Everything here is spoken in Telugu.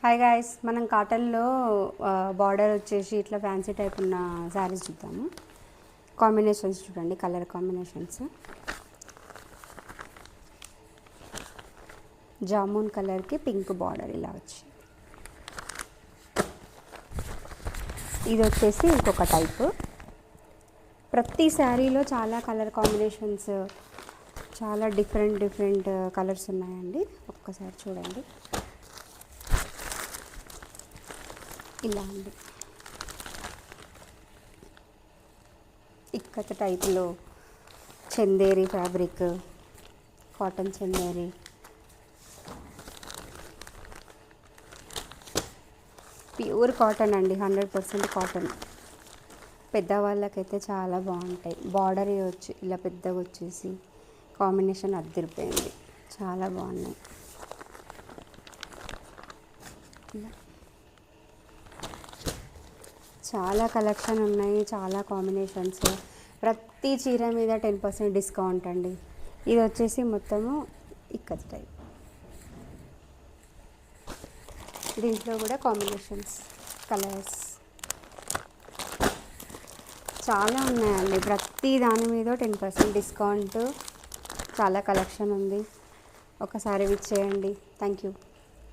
హాయ్ గాయ్స్, మనం కాటన్లో బార్డర్ వచ్చేసి ఇట్లా ఫ్యాన్సీ టైప్ ఉన్న శారీస్ చూద్దాము. కాంబినేషన్స్ చూడండి, కలర్ కాంబినేషన్స్. జామున్ కలర్కి పింక్ బార్డర్ ఇలా వచ్చి, ఇది వచ్చేసి ఇంకొక టైపు. ప్రతి శారీలో చాలా కలర్ కాంబినేషన్స్, చాలా డిఫరెంట్ కలర్స్ ఉన్నాయండి. ఒక్కసారి చూడండి, ఇలా ఉంది. ఇక్కత టైప్లో Chanderi fabric, cotton Chanderi, pure cotton అండి, 100% కాటన్. పెద్దవాళ్ళకైతే చాలా బాగుంటాయి. బార్డర్ వచ్చి ఇలా పెద్దగా వచ్చేసి కాంబినేషన్ అద్దరిపోయింది, చాలా బాగున్నాయి. ఇలా చాలా కలెక్షన్ ఉన్నాయి, చాలా కాంబినేషన్స్. ప్రతి చీర మీద 10% డిస్కౌంట్ అండి. ఇది వచ్చేసి మొత్తము ఇక్కత్ టైప్. దీంట్లో కూడా కాంబినేషన్స్, కలర్స్ చాలా ఉన్నాయండి. ప్రతి దాని మీద 10% డిస్కౌంట్, చాలా కలెక్షన్ ఉంది. ఒకసారి విజిట్ చేయండి. Thank you.